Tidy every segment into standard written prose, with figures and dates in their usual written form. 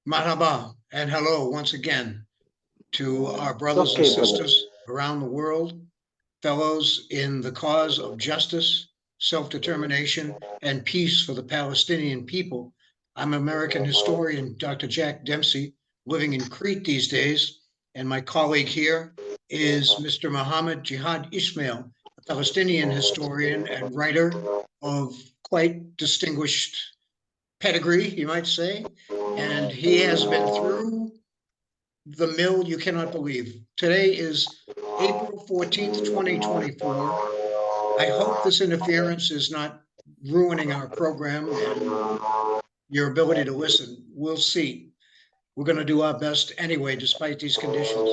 Marhaba and hello once again to our brothers and Okay, brother. sisters around the world, fellows in the cause of justice, self-determination, and peace for the Palestinian people. I'm American historian Dr. Jack Dempsey, living in Crete these days, and my colleague here is Mr. Muhammad Jihad Ismael, a Palestinian historian and writer of quite distinguished pedigree, you might say, and he has been through the mill you cannot believe. Today is April 14th, 2024. I hope this interference is not ruining our program and your ability to listen. We'll see. We're going to do our best anyway, despite these conditions.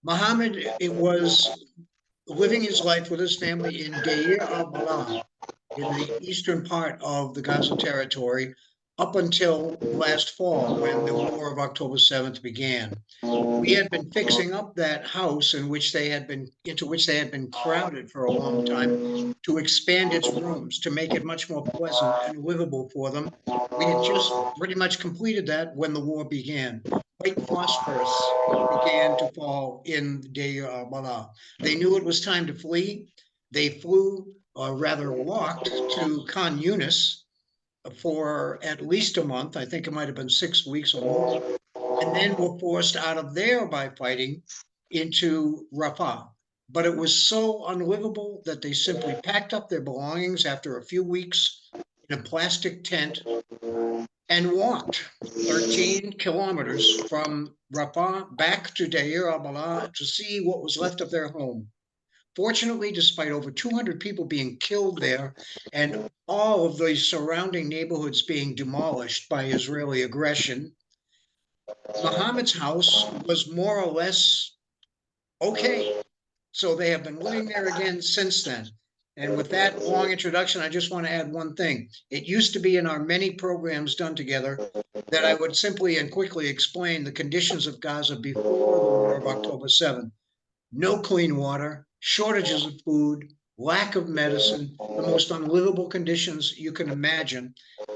Muhammad, it was living his life with his family in Deir al Balah, in the eastern part of the Gaza territory, up until last fall when the War of October 7th began. We had been fixing up that house into which they had been crowded for a long time, to expand its rooms to make it much more pleasant and livable for them. We had just pretty much completed that when the war began. White phosphorus began to fall in Deir al Balah. They knew it was time to flee. They flew, or rather walked, to Khan Younis for at least a month. I think it might have been 6 weeks or more, and then were forced out of there by fighting into Rafah. But it was so unlivable that they simply packed up their belongings after a few weeks in a plastic tent and walked 13 kilometers from Rafah back to Deir al Balah to see what was left of their home. Fortunately, despite over 200 people being killed there and all of the surrounding neighborhoods being demolished by Israeli aggression, Muhammad's house was more or less okay. So they have been living there again since then. And with that long introduction, I just want to add one thing. It used to be in our many programs done together that I would simply and quickly explain the conditions of Gaza before the War of October 7th. No clean water, shortages of food, lack of medicine, the most unlivable conditions you can imagine.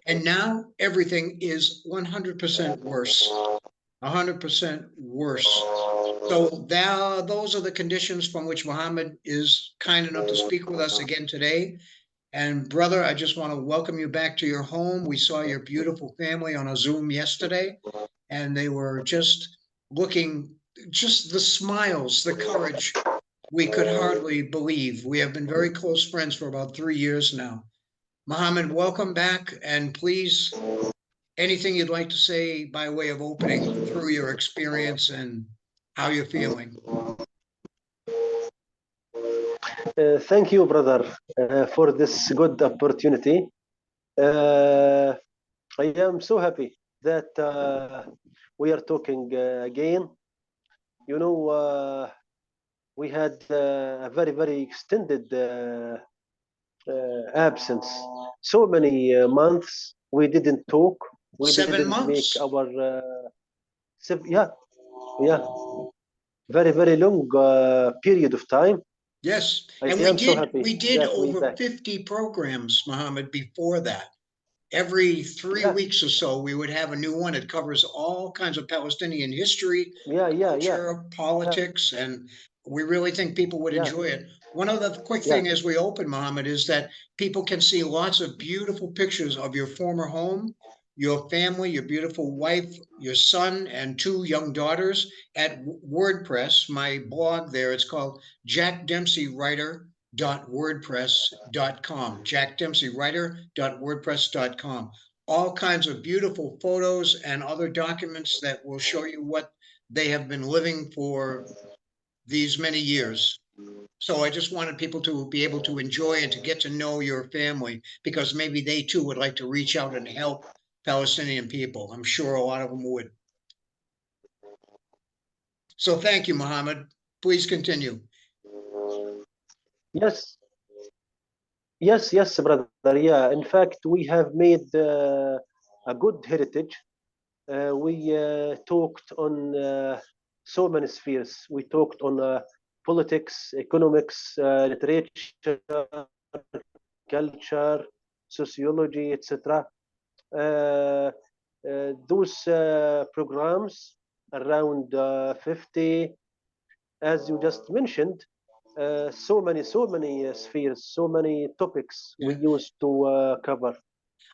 And now everything is 100% worse. 100% worse. So those are the conditions from which Muhammad is kind enough to speak with us again today. And brother, I just want to welcome you back to your home. We saw your beautiful family on a Zoom yesterday, and they were just looking, just the smiles, the courage. We could hardly believe. We have been very close friends for about 3 years now. Muhammad, welcome back, and please, anything you'd like to say by way of opening through your experience and how you're feeling. Thank you, brother, for this good opportunity. I am so happy that we are talking again. You know, we had a very, very extended absence. So many months we didn't talk. We 7 didn't make months. our yeah, very, very long period of time. Yes, I and am so happy we did that we over back. 50 programs, Muhammad, before that. Every 3 weeks or so, we would have a new one. It covers all kinds of Palestinian history, culture, politics, and we really think people would enjoy it. One other quick thing as we open, Muhammad, is that people can see lots of beautiful pictures of your former home, your family, your beautiful wife, your son, and 2 young daughters at WordPress, my blog there. It's called jackdempseywriter.wordpress.com. jackdempseywriter.wordpress.com. All kinds of beautiful photos and other documents that will show you what they have been living for these many years. So I just wanted people to be able to enjoy and to get to know your family, because maybe they too would like to reach out and help Palestinian people. I'm sure a lot of them would. So thank you, Muhammad. Please continue. Yes, yes, brother. Yeah, in fact, we have made a good heritage. We talked on so many spheres. We talked on politics, economics, literature, culture, sociology, etc. those programs around 50, as you just mentioned, so many spheres, so many topics we used to cover.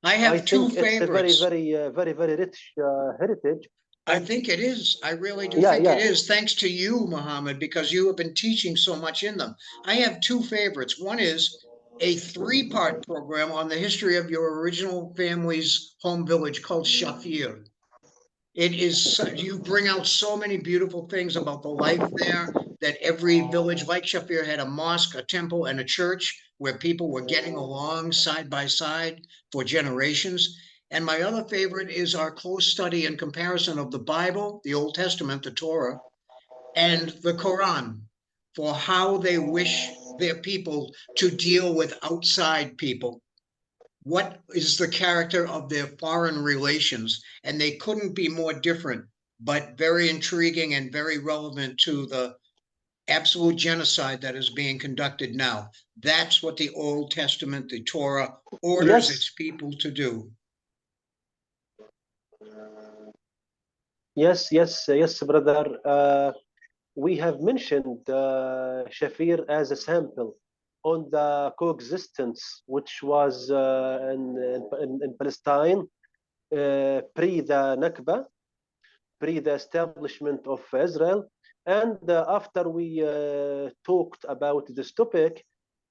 I I have think two it's a favorites. very rich heritage. I And think it is. I really do yeah, think yeah, it is. Thanks to you, Muhammad, because you have been teaching so much in them. I have two favorites. One is a three-part program on the history of your original family's home village called Shaphir. It is, you bring out so many beautiful things about the life there, that every village like Shaphir had a mosque, a temple, and a church where people were getting along side by side for generations. And my other favorite is our close study and comparison of the Bible, the Old Testament, the Torah, and the Quran, for how they wish their people to deal with outside people. What is the character of their foreign relations? And they couldn't be more different, but very intriguing and very relevant to the absolute genocide that is being conducted now. That's what the Old Testament, the Torah, orders its yes, people to do. yes, brother. We have mentioned Shafir as a sample on the coexistence which was in Palestine pre the Nakba, pre the establishment of Israel. And after we talked about this topic,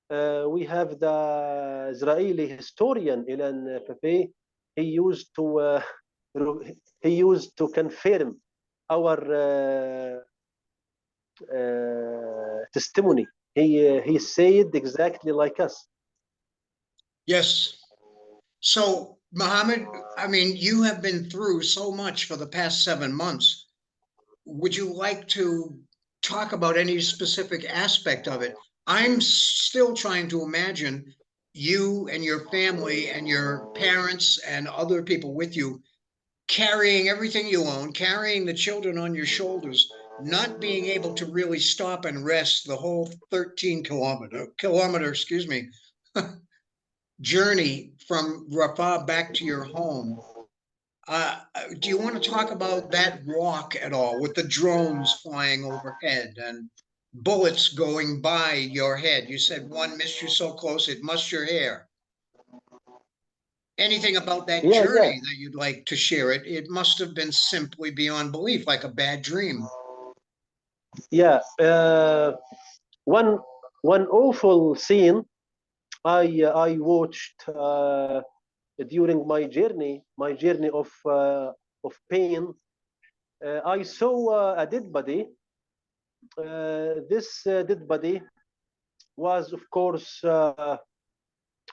we have the Israeli historian Ilan Pape. He used to he used to confirm our testimony. He said exactly like us. Yes. So, Mohammed, I mean, you have been through so much for the past 7 months. Would you like to talk about any specific aspect of it? I'm still trying to imagine you and your family and your parents and other people with you carrying everything you own, carrying the children on your shoulders, not being able to really stop and rest the whole 13 kilometer, excuse me, journey from Rafah back to your home. Do you want to talk about that walk at all, with the drones flying overhead and bullets going by your head? You said one missed you so close it mussed your hair. Anything about that Yeah, yeah, journey that you'd like to share? It must have been simply beyond belief, like a bad dream. yeah. One one awful scene I watched during my journey of pain. I saw a dead body. This dead body was, of course,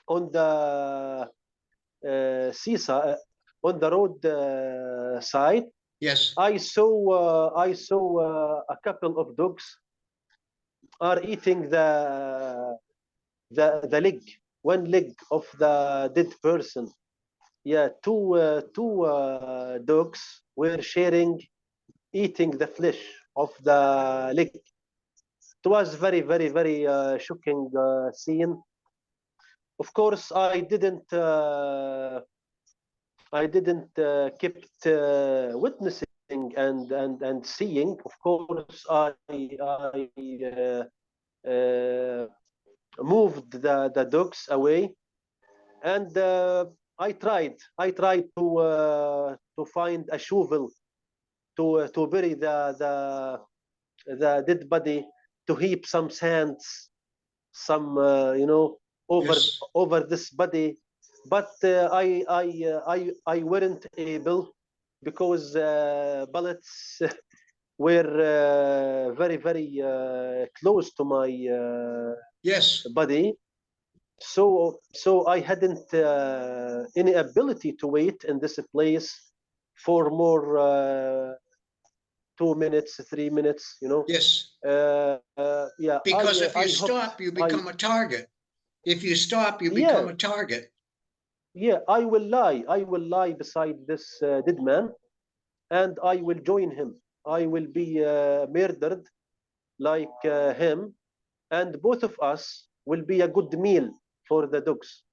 on the seaside, on the road side. Yes, I saw a couple of dogs are eating the leg, one leg of the dead person. Yeah, two dogs were sharing, eating the flesh of the leg. It was very shocking scene. Of course, I didn't kept witnessing and seeing. Of course, I moved the dogs away, and I tried to find a shovel to bury the dead body, to heap some sands, some over yes, over this body, but I weren't able, because bullets were very close to my yes, body. So I hadn't any ability to wait in this place for more 2 minutes, 3 minutes. yes. Yeah, Because if you I hope stop, you I become a target. If you stop, you become yeah, a target. yeah, I will lie beside this dead man, and I will join him. I will be murdered like him, and both of us will be a good meal for the dogs.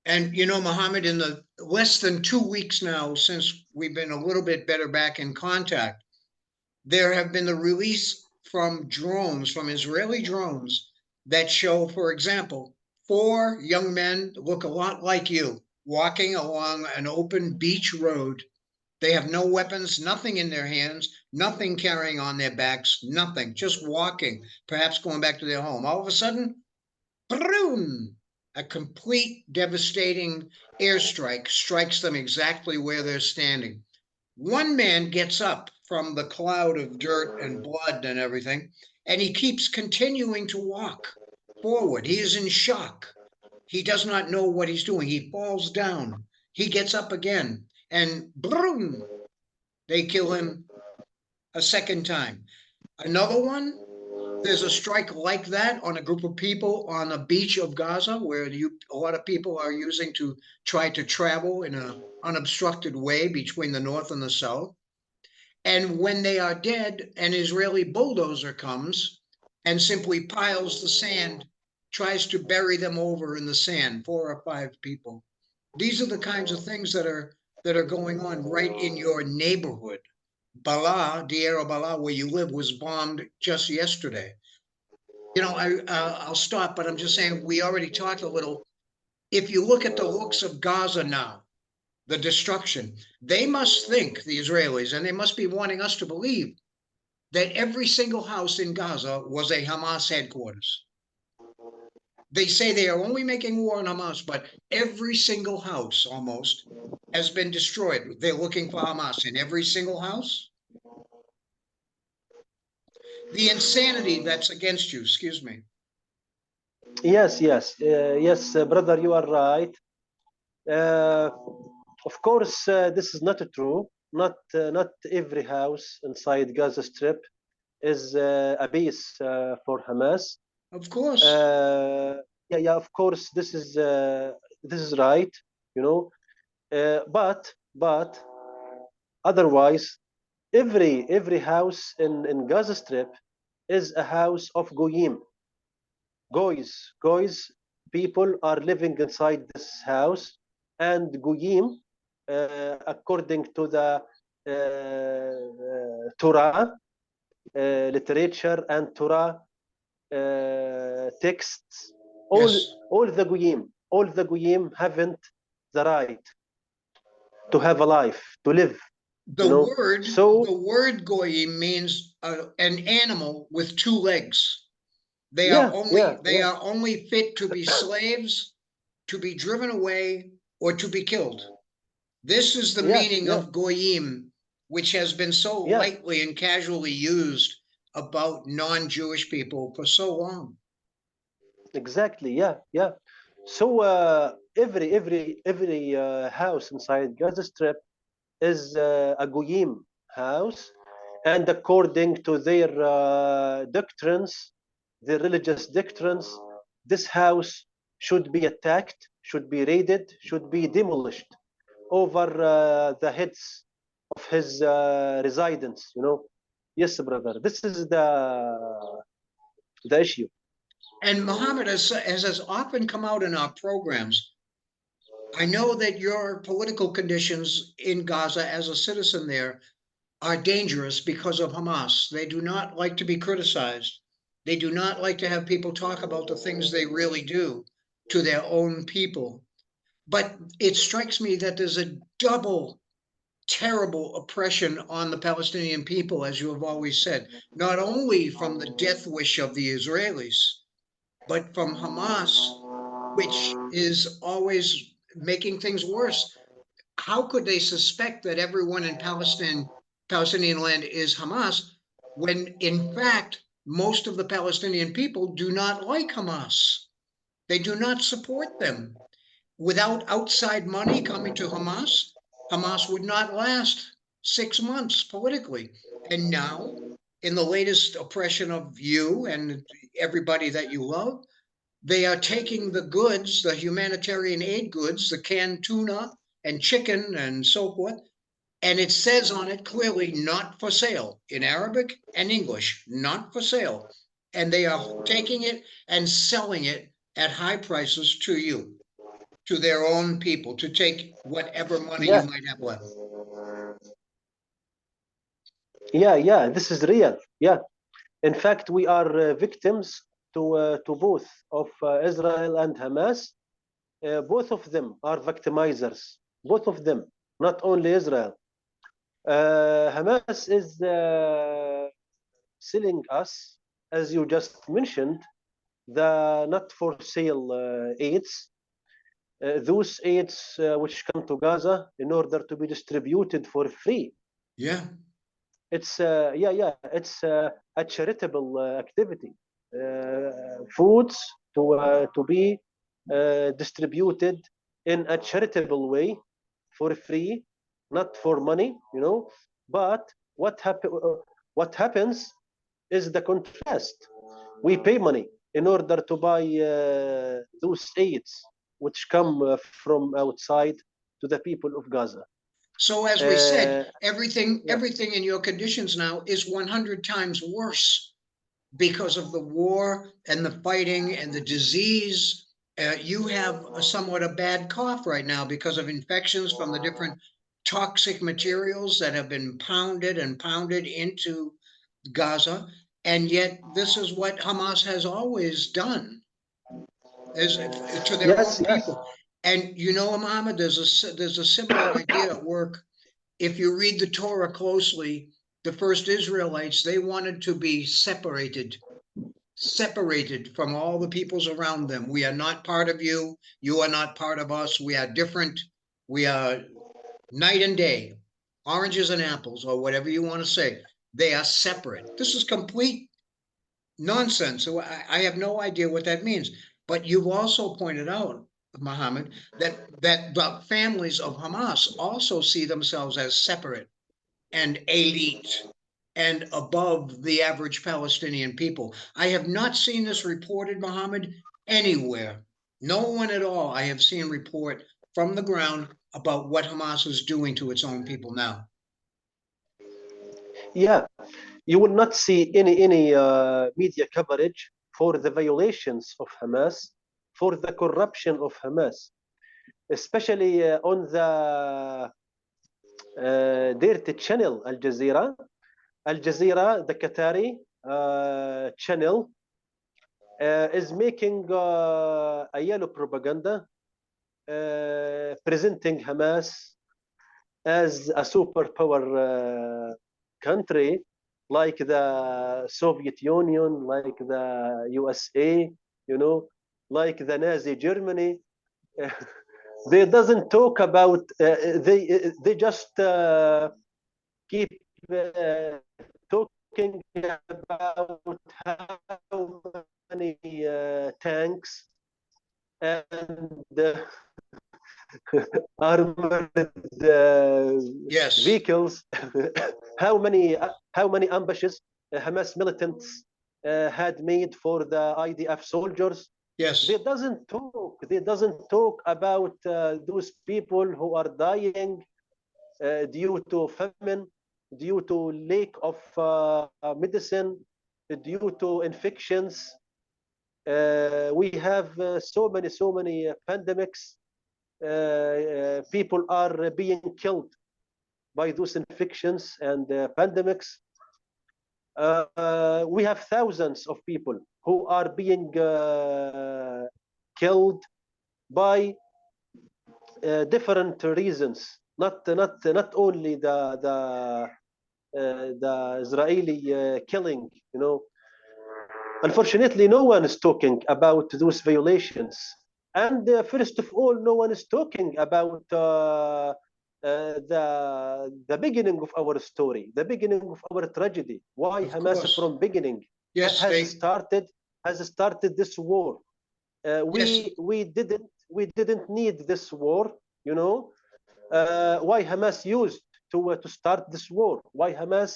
And you know, Mohammed, in the less than 2 weeks now, since we've been a little bit better back in contact, there have been the release from drones, from Israeli drones, that show, for example, 4 young men look a lot like you, walking along an open beach road. They have no weapons, nothing in their hands, nothing carrying on their backs, nothing, just walking, perhaps going back to their home. All of a sudden, boom, a complete devastating airstrike strikes them exactly where they're standing. One man gets up from the cloud of dirt and blood and everything, and he keeps continuing to walk forward. He is in shock. He does not know what he's doing. He falls down. He gets up again, and boom, they kill him a second time. Another one, there's a strike like that on a group of people on a beach of Gaza where a lot of people are using to try to travel in an unobstructed way between the north and the south. And when they are dead, an Israeli bulldozer comes and simply piles the sand, tries to bury them over in the sand, 4 or 5 people. These are the kinds of things that are going on right in your neighborhood. Deir al Balah, where you live, was bombed just yesterday. You know, I'll stop, but I'm just saying we already talked a little. If you look at the looks of Gaza now, the destruction, they must think, the Israelis, and they must be wanting us to believe that every single house in Gaza was a Hamas headquarters. They say they are only making war on Hamas, but every single house almost has been destroyed. They're looking for Hamas in every single house. The insanity that's against you, excuse me. Yes, brother, you are right. Uh, of course, this is not true. Not every house inside Gaza Strip is a base for Hamas. Of course. Yeah. Of course, this is right. You know, but otherwise, every house in Gaza Strip is a house of goyim. Goys, people are living inside this house, and goyim, according to the Torah literature and Torah texts, Yes. all the goyim haven't the right to have a life, to live. The You know, word, so the word goyim means an animal with 2 legs. They are yeah, only yeah, they yeah, are only fit to be slaves, to be driven away, or to be killed. This is the yes, meaning yeah, of goyim, which has been so yeah. lightly and casually used about non-Jewish people for so long. Exactly. Yeah. So every house inside Gaza Strip is a goyim house, and according to their doctrines, their religious doctrines, this house should be attacked, should be raided, should be demolished over the heads of his residents. You know, yes, brother. This is the issue. And Muhammad, as has often come out in our programs, I know that your political conditions in Gaza as a citizen there are dangerous because of Hamas. They do not like to be criticized. They do not like to have people talk about the things they really do to their own people. But it strikes me that there's a double terrible oppression on the Palestinian people, as you have always said, not only from the death wish of the Israelis, but from Hamas, which is always making things worse. How could they suspect that everyone in Palestinian land is Hamas, when in fact most of the Palestinian people do not like Hamas? They do not support them. Without outside money coming to Hamas, Hamas would not last 6 months politically. And now, in the latest oppression of you and everybody that you love, they are taking the goods, the humanitarian aid goods, the canned tuna and chicken and so forth, and it says on it clearly not for sale in Arabic and English, not for sale. And they are taking it and selling it at high prices to you. to their own people, to take whatever money you Yeah, might have left. yeah, this is real. Yeah, in fact, we are victims to both of Israel and Hamas. Both of them are victimizers. Both of them, not only Israel. Hamas is selling us, as you just mentioned, the not for sale aids. Those aids which come to Gaza in order to be distributed for free. Yeah. It's it's a charitable activity. Foods to be distributed in a charitable way for free, not for money, you know. But what happens is the contrast. We pay money in order to buy those aids which come from outside to the people of Gaza. So as we said, Yeah. everything in your conditions now is 100 times worse because of the war and the fighting and the disease. You have somewhat a bad cough right now because of infections from the different toxic materials that have been pounded and pounded into Gaza. And yet this is what Hamas has always done, is to their Yes, own yes. people. And you know, Muhammad, there's a similar idea at work. If you read the Torah closely, the first Israelites, they wanted to be separated from all the peoples around them. We are not part of you. You are not part of us. We are different. We are night and day, oranges and apples, or whatever you want to say. They are separate. This is complete nonsense. So I have no idea what that means. But you've also pointed out, Muhammad, that the families of Hamas also see themselves as separate and elite and above the average Palestinian people. I have not seen this reported, Muhammad, anywhere. No one at all I have seen report from the ground about what Hamas is doing to its own people now. Yeah, you will not see any media coverage for the violations of Hamas, for the corruption of Hamas, especially on the dirty channel Al Jazeera. Al Jazeera, the Qatari channel, is making a yellow propaganda presenting Hamas as a superpower country, like the Soviet Union, like the USA, you know, like the Nazi Germany. They doesn't talk about. They just keep talking about how many tanks and armored Yes, vehicles, how many ambushes Hamas militants had made for the IDF soldiers. yes. They doesn't talk about those people who are dying due to famine, due to lack of medicine, due to infections. We have so many pandemics. People are being killed by those infections and pandemics. We have thousands of people who are being killed by different reasons. Not only the Israeli killing, you know. Unfortunately, no one is talking about those violations. And first of all, no one is talking about the beginning of our story, the beginning of our tragedy. Why Of Hamas course. from beginning Yes, has started this war? yes. We didn't need this war, you know. Why Hamas used to start this war? Why Hamas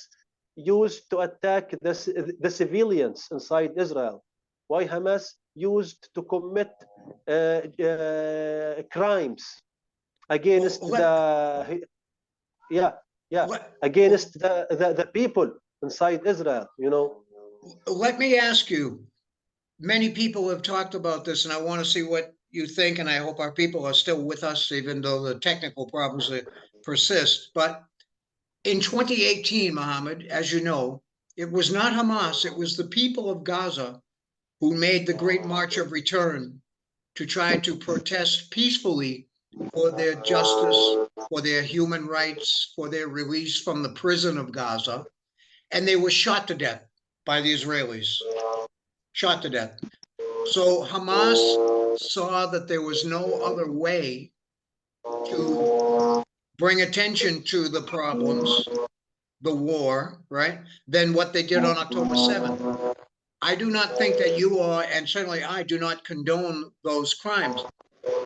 used to attack the civilians inside Israel? Why Hamas used to commit crimes Well, against the yeah yeah let, against the people inside Israel? You know. let me ask you, many people have talked about this, and I want to see you think, and I hope our people are still with us, even though the technical problems persist. But in 2018, Muhammad, as you know, it was not Hamas, it was the people of Gaza who made the Great March of Return to try to protest peacefully for their justice, for their human rights, for their release from the prison of Gaza. And they were shot to death by the Israelis, shot to death. So Hamas saw that there was no other way to bring attention to the problems, the war, right, than what they did on October 7th. I do not think that you are, and certainly I do not condone those crimes.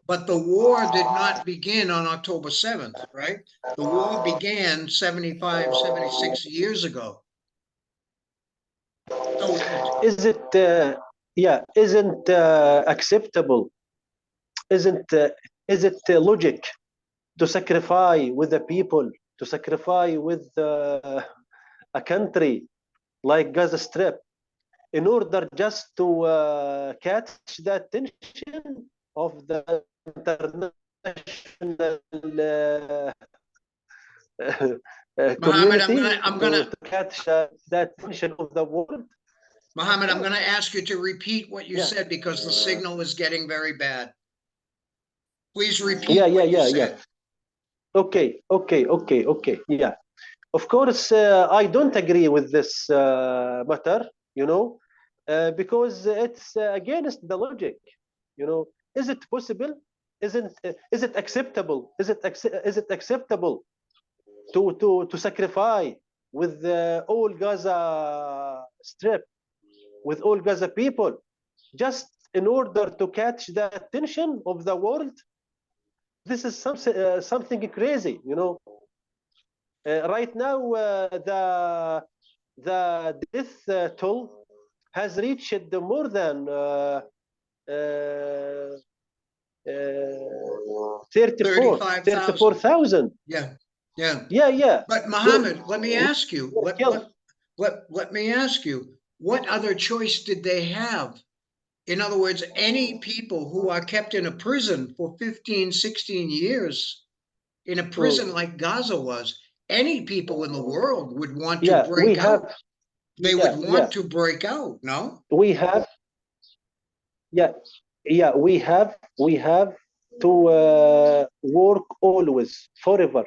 But the war did not begin on October 7th, right? The war began 75, 76 years ago. So, Is it, isn't acceptable? Is it logic to sacrifice with the people, to sacrifice with a country like Gaza Strip in order just to catch the attention of the international Mohammed, community, to catch the attention of the world? Mohammed, I'm going to ask you to repeat what you Yeah. said because the signal is getting very bad. Please repeat Yeah, what you yeah. said. Okay. Yeah. Of course, I don't agree with this matter, because it's against the logic. Is it possible? Is it acceptable? Is it acceptable to sacrifice with all Gaza Strip, with all Gaza people, just in order to catch the attention of the world? This is something crazy, right now, the death toll has reached more than 34,000. Yeah. Yeah. But Mohammed, let me ask you, Killed. let me ask you, what other choice did they have? In other words, any people who are kept in a prison for 15, 16 years, in a prison like Gaza was, any people in the world would want to Yeah, we break have. out. They would want to break out, no? We have. Yeah. We have to work always, forever,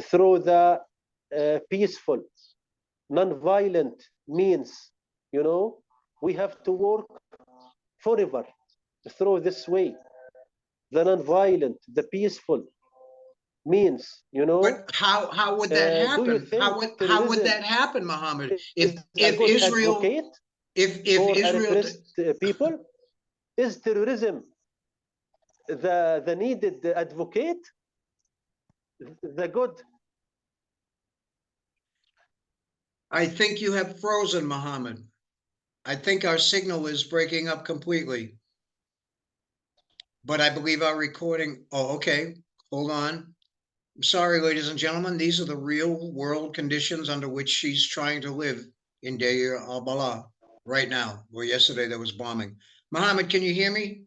through the peaceful, non-violent means. We have to work forever through this way, the non-violent, the peaceful means. But how would that Do you happen? think How would terrorism that happen, Mohammed? is a If good Israel advocate if for Israel repressed people? Is terrorism the needed advocate, the good? I think you have frozen, Mohammed. I think our signal is breaking up completely. But I believe our recording. Oh, okay. Hold on. I'm sorry, ladies and gentlemen. These are the real world conditions under which she's trying to live in Deir al Balah right now, where yesterday there was bombing. Mohammed, can you hear me?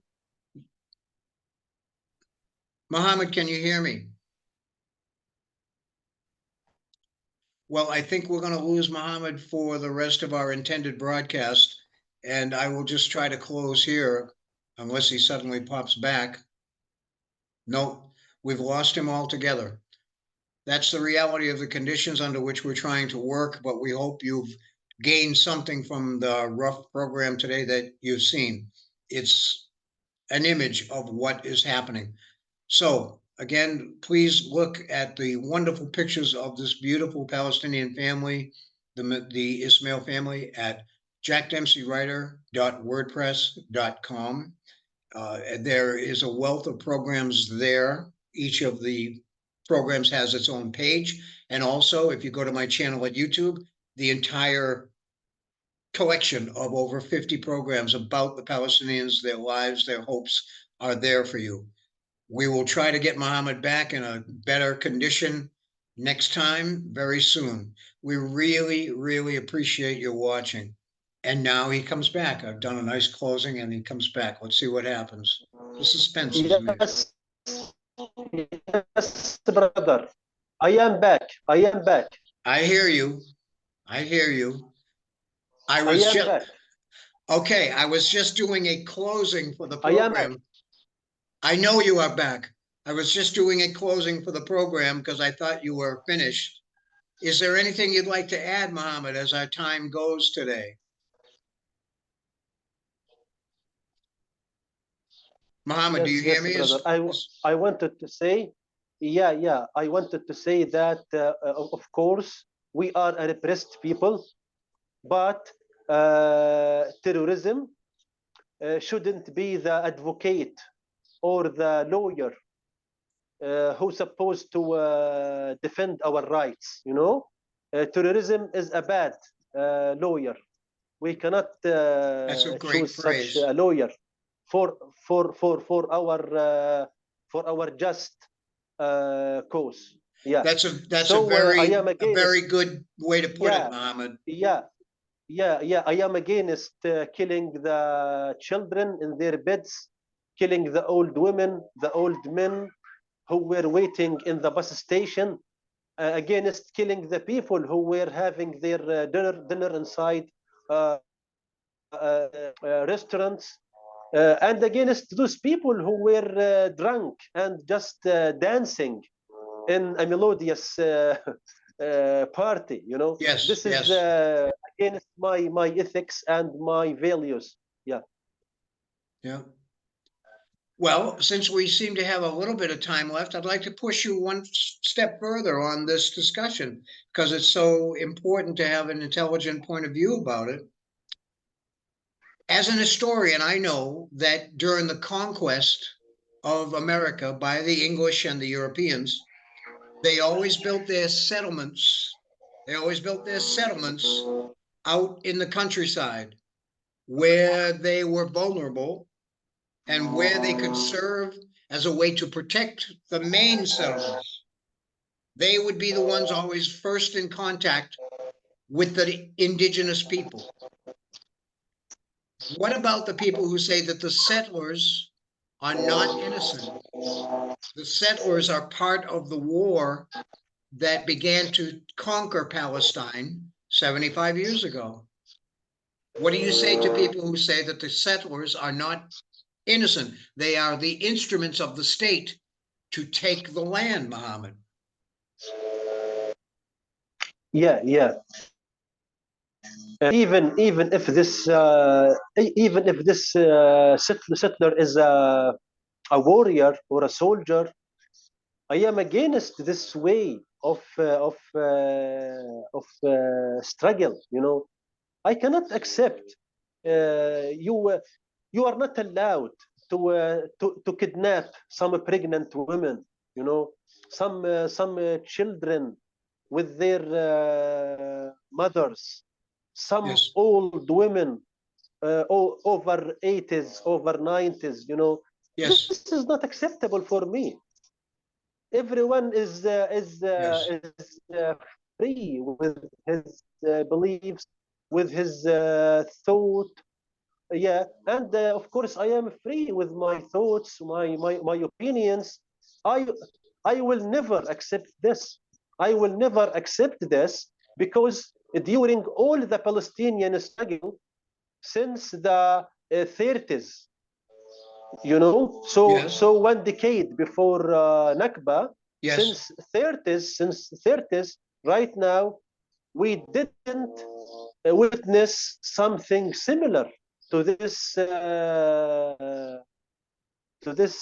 Mohammed, can you hear me? Well, I think we're going to lose Mohammed for the rest of our intended broadcast, and I will just try to close here unless he suddenly pops back. No, we've lost him altogether. That's the reality of the conditions under which we're trying to work, but we hope you've gained something from the rough program today that you've seen. It's an image of what is happening. So again, please look at the wonderful pictures of this beautiful Palestinian family, the Ismael family, at jackdempseywriter.wordpress.com. There is a wealth of programs there. Each of the programs has its own page. And also, if you go to my channel at YouTube, the entire collection of over 50 programs about the Palestinians, their lives, their hopes are there for you. We will try to get Muhammad back in a better condition next time, very soon. We really, really appreciate your watching. And now he comes back. I've done a nice closing and he comes back. Let's see what happens. The suspense is amazing. Yes, yes, brother. I am back. I am back. I hear you. I hear you. I I was am just back. okay. I was just doing a closing for the I am back. program. I know you are back. I was just doing a closing for the program because I thought you were finished. Is there anything you'd like to add, Muhammad, as our time goes today? Muhammad, do you Yes, hear yes, me? brother. I wanted to say, yeah. I wanted to say that, of course, we are a repressed people, but terrorism shouldn't be the advocate or the lawyer who's supposed to defend our rights. Terrorism is a bad lawyer. We cannot That's a great choose such phrase. a lawyer for for our just cause. Yeah. That's So I am a very against. good way to put it, Yeah, Muhammad. yeah. I am against killing the children in their beds, killing the old women, the old men who were waiting in the bus station, against killing the people who were having their dinner inside uh, restaurants, and against those people who were drunk and just dancing in a melodious party. Yes, This is yes. against my ethics and my values. Yeah. Yeah. Well, since we seem to have a little bit of time left, I'd like to push you one step further on this discussion because it's so important to have an intelligent point of view about it. As an historian, I know that during the conquest of America by the English and the Europeans, they always built their settlements. They always built their settlements out in the countryside where they were vulnerable and where they could serve as a way to protect the main settlements. They would be the ones always first in contact with the indigenous people. What about the people who say that the settlers are not innocent? The settlers are part of the war that began to conquer Palestine 75 years ago. What do you say to people who say that the settlers are not innocent? They are the instruments of the state to take the land, Muhammad. Yeah. Even if this settler is a warrior or a soldier, I am against this way of struggle. I cannot accept you are not allowed to kidnap some pregnant women, some children with their mothers, some Yes. old women over 80s, over 90s. This Yes. is not acceptable for me. Everyone Yes. is free with his beliefs, with his thought. Yeah, and of course I am free with my thoughts, my opinions. I i will never accept this. I will never accept this because during all the Palestinian struggle since the 30s, Yes. so 1 decade before Nakba, Yes. since 30s, right now we didn't witness something similar to this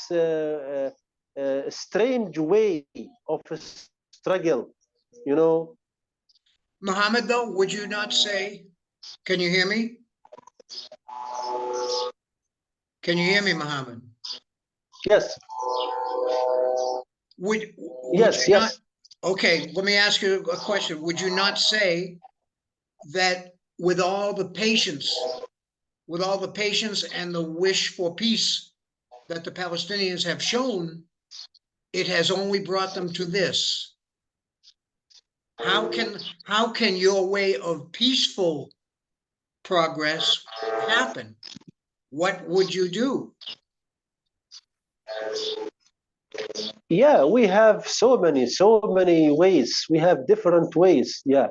strange way of struggle. You know. Muhammad, though, would you not say, can you hear me? Can you hear me, Muhammad? Yes. Would you Yes. not? Yes. Okay, let me ask you a question. Would you not say that with all the patience, and the wish for peace that the Palestinians have shown, it has only brought them to this? How can your way of peaceful progress happen? What would you do? Yeah, we have so many ways. We have different ways. Yeah.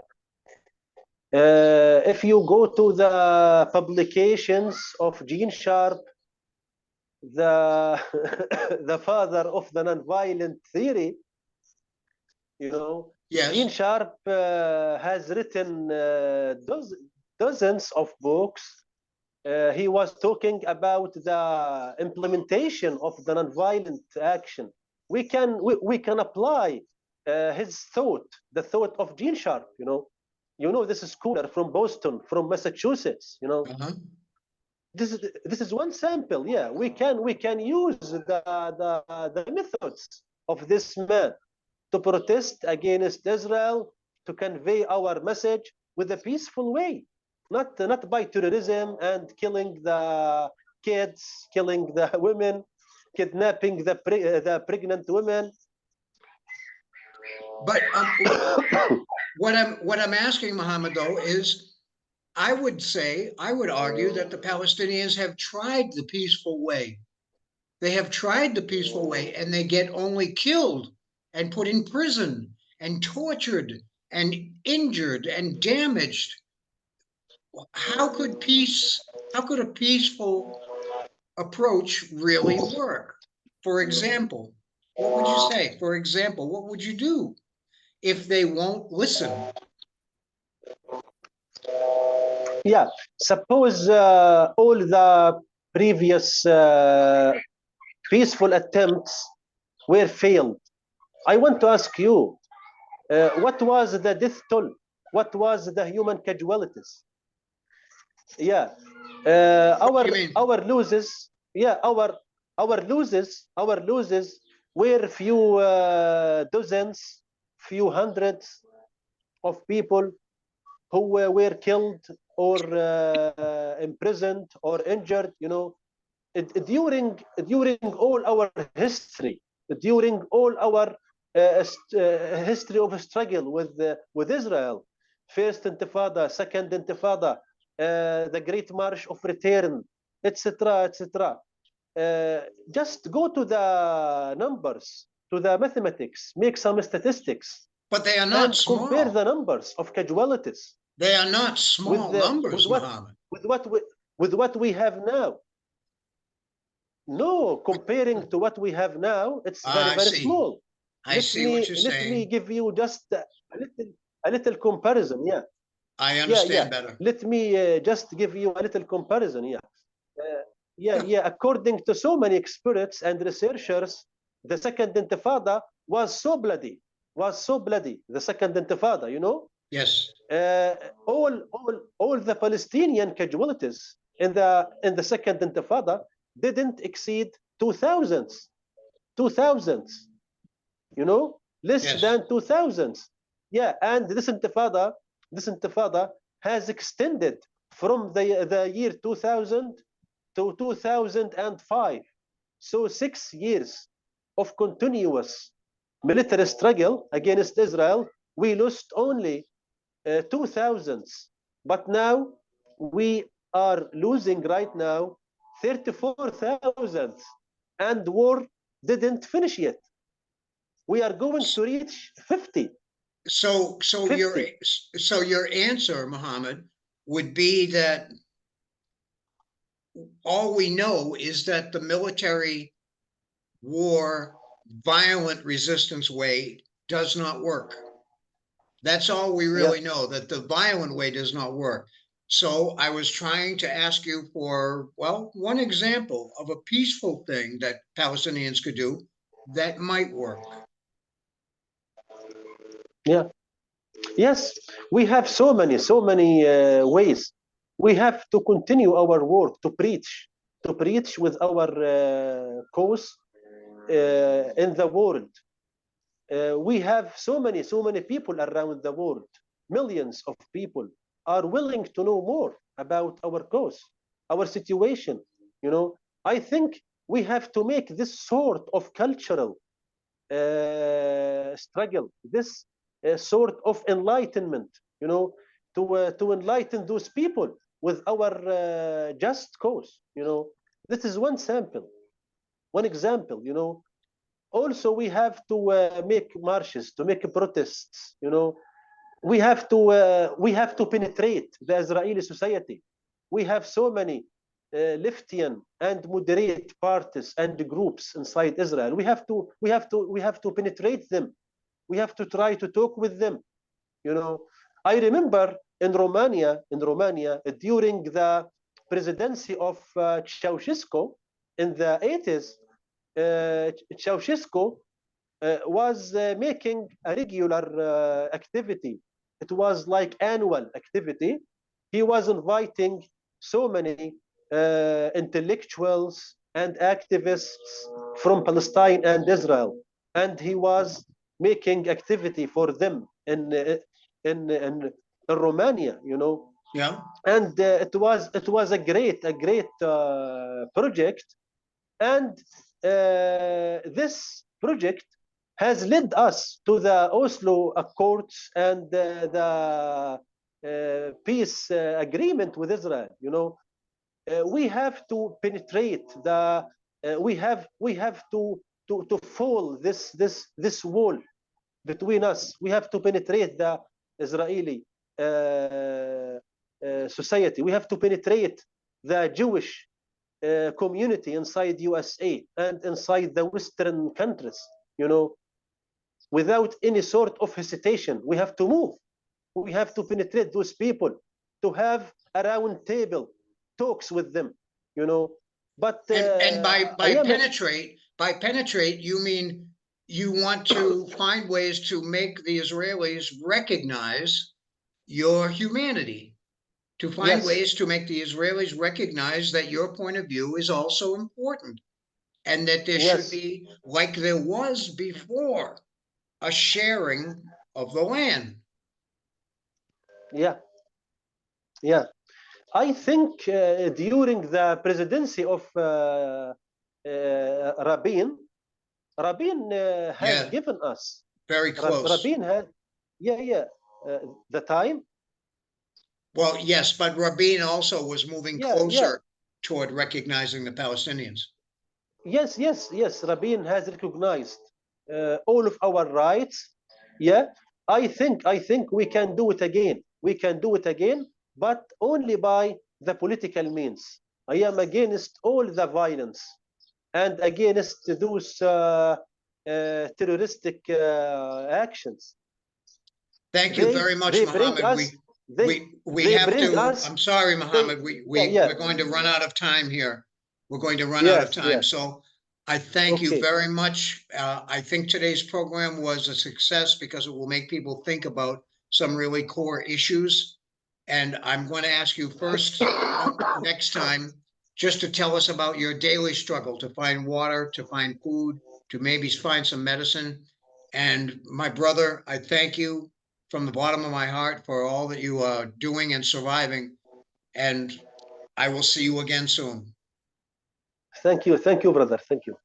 If you go to the publications of Gene Sharp, the the father of the nonviolent theory, you know, Gene Yes. Sharp has written dozens of books. He was talking about the implementation of the nonviolent action. We can apply his thought, the thought of Gene Sharp. This is scholar from Boston, from Massachusetts. Uh-huh. This is one sample. Yeah, we can use the methods of this man to protest against Israel, to convey our message with a peaceful way, not by terrorism and killing the kids, killing the women, kidnapping the pregnant women. But what I'm asking, Muhammad, though, is I would argue that the Palestinians have tried the peaceful way. They have tried the peaceful way, and they get only killed and put in prison and tortured and injured and damaged. How could a peaceful approach really work? For example, what would you say? For example, what would you do if they won't listen? Yeah, suppose all the previous peaceful attempts were failed. I want to ask you, what was the death toll? What was the human casualties? Yeah, What do you mean? our losses. Yeah, our losses were few dozens, few hundreds of people who were killed or imprisoned or injured. During all our history, during all our history of struggle with Israel, first Intifada, second Intifada, the Great March of Return, etc., etc. Just go to the numbers, to the mathematics, make some statistics, But they are not and compare small. the numbers of casualties They are not with small with numbers, what Muhammad. with what we have now. No, comparing to what we have now, it's very, I very see. small. I see what you're Let me saying. give you just a little comparison. Yeah, I yeah, yeah. understand better. Let me just give you a little comparison. Yeah, yeah, Yeah. yeah. According to so many experts and researchers, the second Intifada was so bloody. Was so bloody. The second Intifada. Yes. Uh, all the Palestinian casualties in the second Intifada didn't exceed 2,000, 2,000, less Yes. than 2,000. Yeah, and this Intifada has extended from the year 2000 to 2005. So 6 years of continuous military struggle against Israel. We lost only 2000s, but now we are losing right now 34,000, and war didn't finish yet. We are going to reach 50. So, so your 50. so your answer, Muhammad, would be that all we know is that the military war, violent resistance way does not work. That's all we Yeah, really know, that the violent way does not work. So I was trying to ask you for, well, one example of a peaceful thing that Palestinians could do that might work. yeah. Yes, we have so many ways. We have to continue our work to preach with our cause in the world. We have so many people around the world. Millions of people are willing to know more about our cause, our situation. I think we have to make this sort of cultural struggle, this sort of enlightenment, to enlighten those people with our just cause. This is one sample, One example, you know. Also, we have to make marches, to make protests, you know. We have to penetrate the Israeli society. We have so many leftian and moderate parties and groups inside Israel. We have to penetrate them. We have to try to talk with them. You know, I remember in Romania, during the presidency of Ceausescu in the 80s, Ceausescu was making a regular activity. It was like annual activity. He was inviting so many intellectuals and activists from Palestine and Israel, and he was making activity for them in Romania, you know. Yeah. And it was a great project, and this project has led us to the Oslo Accords and the peace agreement with Israel. You know, we have to penetrate the. We have to fall this wall between us. We have to penetrate the Israeli society. We have to penetrate the Jewish community inside USA and inside the Western countries, you know, without any sort of hesitation. We have to move. We have to penetrate those people, to have a round table talks with them, you know. But and by penetrate, you mean you want to find ways to make the Israelis recognize your humanity, to find yes, ways to make the Israelis recognize that your point of view is also important, and that there should yes, be, like there was before, a sharing of the land. yeah, yeah. I think during the presidency of Rabin has Yeah, given us. very close. Rabin had, the time. Well, yes, but Rabin also was moving Yeah, yeah, closer toward recognizing the Palestinians. yes. Rabin has recognized all of our rights. Yeah, I think we can do it again. We can do it again, but only by the political means. I am against all the violence and against those terroristic actions. Thank you very much, They bring Muhammad. us. We They have bring to. us. I'm sorry, They Muhammad. Yeah. We're going to run out of time here. We're going to run out of Yes, time. yes. So I thank you Okay. very much. I think today's program was a success because it will make people think about some really core issues. And I'm going to ask you first next time just to tell us about your daily struggle to find water, to find food, to maybe find some medicine. And my brother, I thank you from the bottom of my heart for all that you are doing and surviving. And I will see you again soon. Thank you, brother. Thank you.